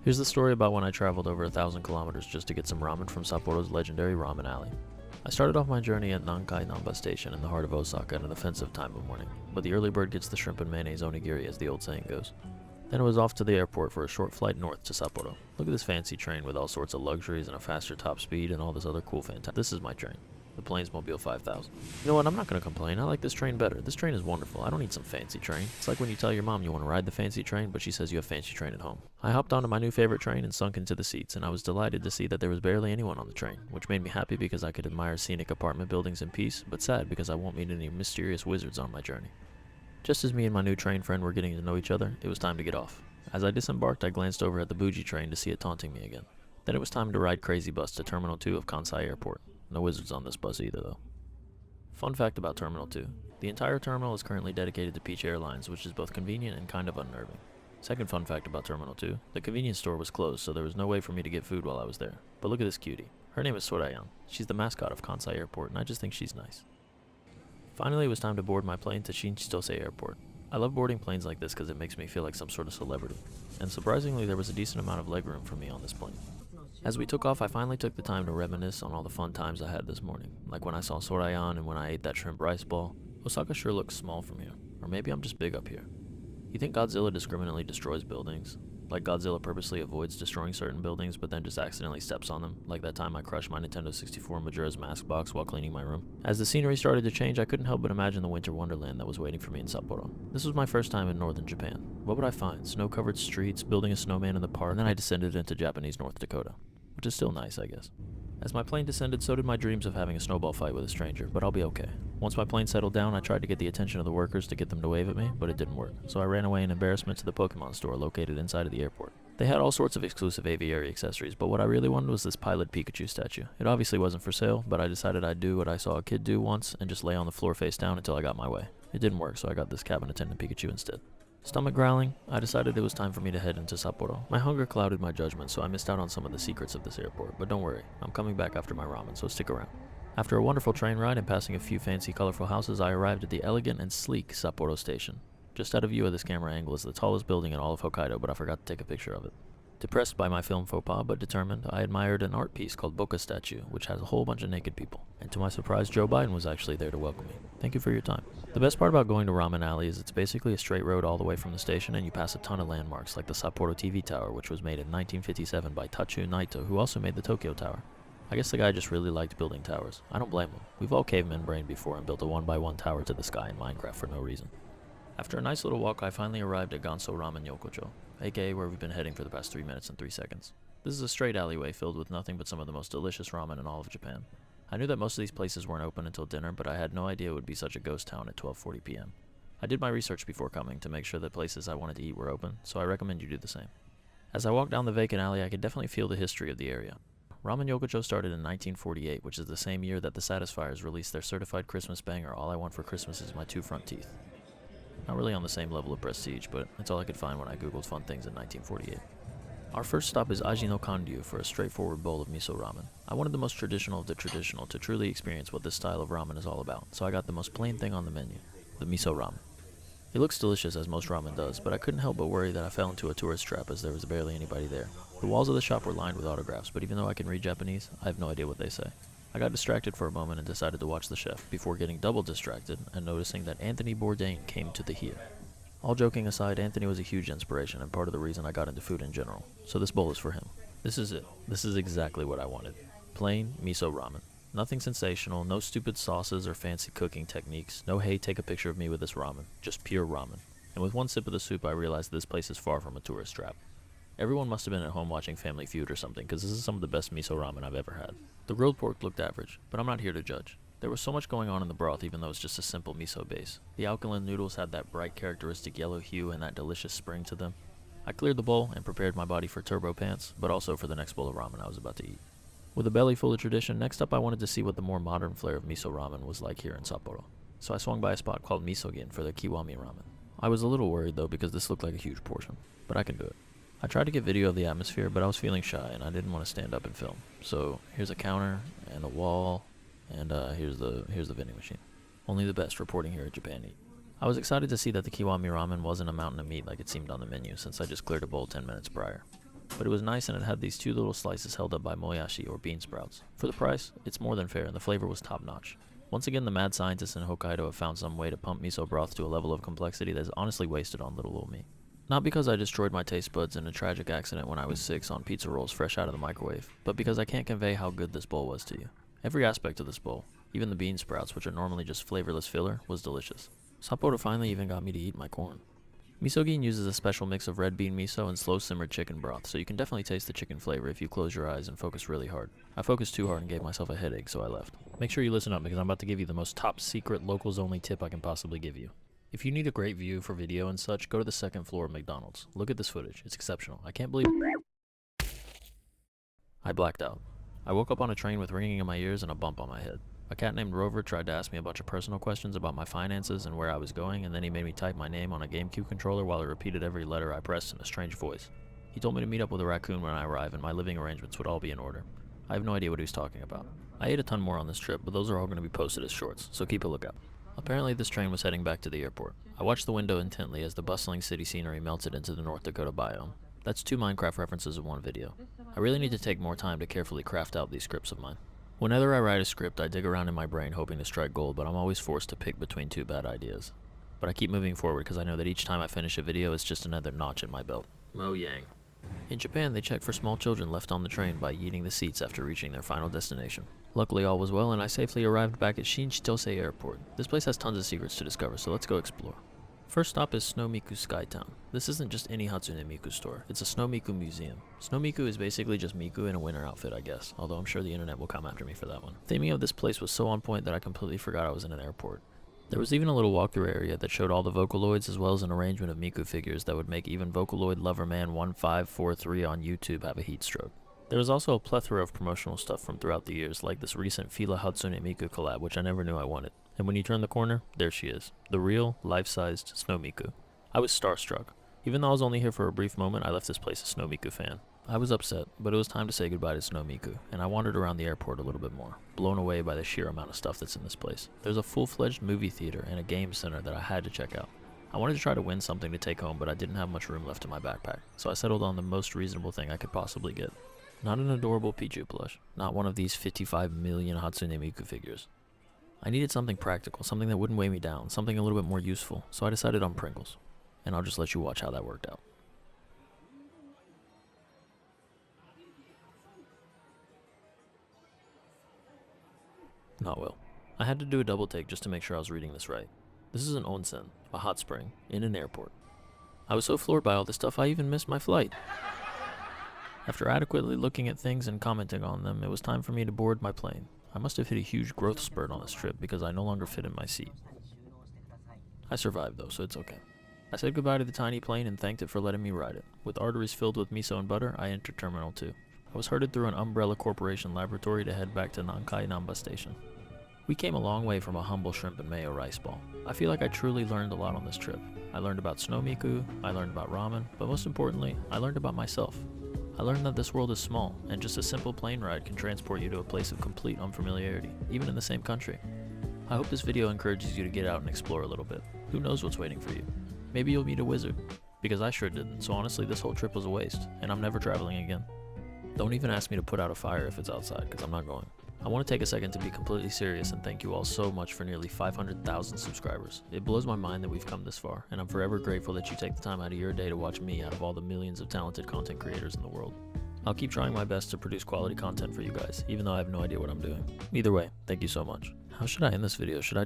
Here's the story about when I traveled over 1,000 kilometers just to get some ramen from Sapporo's legendary ramen alley. I started off my journey at Nankai Namba Station in the heart of Osaka at an offensive time of morning, but the early bird gets the shrimp and mayonnaise onigiri, as the old saying goes. Then it was off to the airport for a short flight north to Sapporo. Look at this fancy train with all sorts of luxuries and a faster top speed and all this other cool fantastic. This is my train, the Plainsmobile 5000. You know what, I'm not going to complain. I like this train better. This train is wonderful. I don't need some fancy train. It's like when you tell your mom you want to ride the fancy train, but she says you have fancy train at home. I hopped onto my new favorite train and sunk into the seats, and I was delighted to see that there was barely anyone on the train, which made me happy because I could admire scenic apartment buildings in peace, but sad because I won't meet any mysterious wizards on my journey. Just as me and my new train friend were getting to know each other, it was time to get off. As I disembarked, I glanced over at the bougie train to see it taunting me again. Then it was time to ride Crazy Bus to Terminal 2 of Kansai Airport. No wizards on this bus either, though. Fun fact about Terminal 2. The entire terminal is currently dedicated to Peach Airlines, which is both convenient and kind of unnerving. Second fun fact about Terminal 2. The convenience store was closed, so there was no way for me to get food while I was there. But look at this cutie. Her name is Sorayan. She's the mascot of Kansai Airport, and I just think she's nice. Finally, it was time to board my plane to Shinchitose Airport. I love boarding planes like this because it makes me feel like some sort of celebrity. And surprisingly, there was a decent amount of legroom for me on this plane. As we took off, I finally took the time to reminisce on all the fun times I had this morning, like when I saw Sorayan and when I ate that shrimp rice ball. Osaka sure looks small from here, or maybe I'm just big up here. You think Godzilla discriminately destroys buildings? Like Godzilla purposely avoids destroying certain buildings but then just accidentally steps on them, like that time I crushed my Nintendo 64 Majora's Mask box while cleaning my room. As the scenery started to change, I couldn't help but imagine the winter wonderland that was waiting for me in Sapporo. This was my first time in northern Japan. What would I find? Snow-covered streets, building a snowman in the park, and then I descended into Japanese North Dakota. Which is still nice, I guess. As my plane descended, so did my dreams of having a snowball fight with a stranger, but I'll be okay. Once my plane settled down, I tried to get the attention of the workers to get them to wave at me, but it didn't work, so I ran away in embarrassment to the Pokemon store located inside of the airport. They had all sorts of exclusive aviary accessories, but what I really wanted was this Pilot Pikachu statue. It obviously wasn't for sale, but I decided I'd do what I saw a kid do once and just lay on the floor face down until I got my way. It didn't work, so I got this cabin attendant Pikachu instead. Stomach growling, I decided it was time for me to head into Sapporo. My hunger clouded my judgment, so I missed out on some of the secrets of this airport, but don't worry, I'm coming back after my ramen, so stick around. After a wonderful train ride and passing a few fancy colorful houses, I arrived at the elegant and sleek Sapporo station. Just out of view of this camera angle is the tallest building in all of Hokkaido, but I forgot to take a picture of it. Depressed by my film faux pas, but determined, I admired an art piece called Boca Statue, which has a whole bunch of naked people. And to my surprise, Joe Biden was actually there to welcome me. Thank you for your time. The best part about going to Ramen Alley is it's basically a straight road all the way from the station, and you pass a ton of landmarks, like the Sapporo TV Tower, which was made in 1957 by Tatsu Naito, who also made the Tokyo Tower. I guess the guy just really liked building towers. I don't blame him. We've all caveman brained before and built a 1x1 tower to the sky in Minecraft for no reason. After a nice little walk, I finally arrived at Ganso Ramen Yokocho, aka where we've been heading for the past 3 minutes and 3 seconds. This is a straight alleyway filled with nothing but some of the most delicious ramen in all of Japan. I knew that most of these places weren't open until dinner, but I had no idea it would be such a ghost town at 12:40 p.m. I did my research before coming to make sure that places I wanted to eat were open, so I recommend you do the same. As I walked down the vacant alley, I could definitely feel the history of the area. Ramen Yokocho started in 1948, which is the same year that the Satisfiers released their certified Christmas banger, All I Want for Christmas Is My Two Front Teeth. Not really on the same level of prestige, but that's all I could find when I googled fun things in 1948. Our first stop is Aji No Karyu for a straightforward bowl of miso ramen. I wanted the most traditional of the traditional to truly experience what this style of ramen is all about, so I got the most plain thing on the menu, the miso ramen. It looks delicious as most ramen does, but I couldn't help but worry that I fell into a tourist trap as there was barely anybody there. The walls of the shop were lined with autographs, but even though I can read Japanese, I have no idea what they say. I got distracted for a moment and decided to watch the chef, before getting double distracted and noticing that Anthony Bourdain came to the here. All joking aside, Anthony was a huge inspiration and part of the reason I got into food in general, so this bowl is for him. This is it. This is exactly what I wanted. Plain miso ramen. Nothing sensational, no stupid sauces or fancy cooking techniques, no hey take a picture of me with this ramen, just pure ramen. And with one sip of the soup I realized this place is far from a tourist trap. Everyone must have been at home watching Family Feud or something, because this is some of the best miso ramen I've ever had. The grilled pork looked average, but I'm not here to judge. There was so much going on in the broth even though it's just a simple miso base. The alkaline noodles had that bright characteristic yellow hue and that delicious spring to them. I cleared the bowl and prepared my body for turbo pants, but also for the next bowl of ramen I was about to eat. With a belly full of tradition, next up I wanted to see what the more modern flair of miso ramen was like here in Sapporo. So I swung by a spot called Misogin for their kiwami ramen. I was a little worried though because this looked like a huge portion, but I can do it. I tried to get video of the atmosphere, but I was feeling shy and I didn't want to stand up and film. So here's a counter and a wall, and here's the vending machine. Only the best reporting here at Japan Eat. I was excited to see that the kiwami ramen wasn't a mountain of meat like it seemed on the menu, since I just cleared a bowl 10 minutes prior. but it was nice and it had these 2 little slices held up by moyashi or bean sprouts. For the price, it's more than fair and the flavor was top notch. Once again, the mad scientists in Hokkaido have found some way to pump miso broth to a level of complexity that is honestly wasted on little old me. Not because I destroyed my taste buds in a tragic accident when I was 6 on pizza rolls fresh out of the microwave, but because I can't convey how good this bowl was to you. Every aspect of this bowl, even the bean sprouts, which are normally just flavorless filler, was delicious. Sapporo finally even got me to eat my corn. Misogin uses a special mix of red bean miso and slow simmered chicken broth, so you can definitely taste the chicken flavor if you close your eyes and focus really hard. I focused too hard and gave myself a headache, so I left. Make sure you listen up because I'm about to give you the most top secret locals only tip I can possibly give you. If you need a great view for video and such, go to the 2nd floor of McDonald's. Look at this footage, it's exceptional. I can't believe I blacked out. I woke up on a train with ringing in my ears and a bump on my head. A cat named Rover tried to ask me a bunch of personal questions about my finances and where I was going, and then he made me type my name on a GameCube controller while he repeated every letter I pressed in a strange voice. He told me to meet up with a raccoon when I arrive and my living arrangements would all be in order. I have no idea what he was talking about. I ate a ton more on this trip, but those are all going to be posted as shorts, so keep a lookout. Apparently this train was heading back to the airport. I watched the window intently as the bustling city scenery melted into the North Dakota biome. That's 2 Minecraft references in one video. I really need to take more time to carefully craft out these scripts of mine. Whenever I write a script, I dig around in my brain hoping to strike gold, but I'm always forced to pick between 2 bad ideas. But I keep moving forward because I know that each time I finish a video, it's just another notch in my belt. Mo Yang. In Japan, they check for small children left on the train by eating the seats after reaching their final destination. Luckily, all was well, and I safely arrived back at Shinchitose Airport. This place has tons of secrets to discover, so let's go explore. First stop is Snow Miku Skytown. This isn't just any Hatsune Miku store, it's a Snow Miku museum. Snow Miku is basically just Miku in a winter outfit, I guess, although I'm sure the internet will come after me for that one. Theming of this place was so on point that I completely forgot I was in an airport. There was even a little walkthrough area that showed all the Vocaloids as well as an arrangement of Miku figures that would make even Vocaloid Loverman 1543 on YouTube have a heat stroke. There was also a plethora of promotional stuff from throughout the years, like this recent Fila Hatsune Miku collab, which I never knew I wanted. And when you turn the corner, there she is, the real, life-sized Snow Miku. I was starstruck. Even though I was only here for a brief moment, I left this place a Snow Miku fan. I was upset, but it was time to say goodbye to Snow Miku, and I wandered around the airport a little bit more, blown away by the sheer amount of stuff that's in this place. There's a full-fledged movie theater and a game center that I had to check out. I wanted to try to win something to take home, but I didn't have much room left in my backpack, so I settled on the most reasonable thing I could possibly get. Not an adorable Pichu plush, not one of these 55 million Hatsune Miku figures. I needed something practical, something that wouldn't weigh me down, something a little bit more useful, so I decided on Pringles. And I'll just let you watch how that worked out. Not well. I had to do a double take just to make sure I was reading this right. This is an onsen, a hot spring, in an airport. I was so floored by all this stuff I even missed my flight. After adequately looking at things and commenting on them, it was time for me to board my plane. I must have hit a huge growth spurt on this trip because I no longer fit in my seat. I survived though, so it's okay. I said goodbye to the tiny plane and thanked it for letting me ride it. With arteries filled with miso and butter, I entered Terminal 2. I was herded through an Umbrella Corporation laboratory to head back to Nankai Namba Station. We came a long way from a humble shrimp and mayo rice ball. I feel like I truly learned a lot on this trip. I learned about Snow Miku, I learned about ramen, but most importantly, I learned about myself. I learned that this world is small, and just a simple plane ride can transport you to a place of complete unfamiliarity, even in the same country. I hope this video encourages you to get out and explore a little bit. Who knows what's waiting for you? Maybe you'll meet a wizard. Because I sure didn't, so honestly this whole trip was a waste, and I'm never traveling again. Don't even ask me to put out a fire if it's outside, because I'm not going. I want to take a second to be completely serious and thank you all so much for nearly 500,000 subscribers. It blows my mind that we've come this far, and I'm forever grateful that you take the time out of your day to watch me out of all the millions of talented content creators in the world. I'll keep trying my best to produce quality content for you guys, even though I have no idea what I'm doing. Either way, thank you so much. How should I end this video? Should I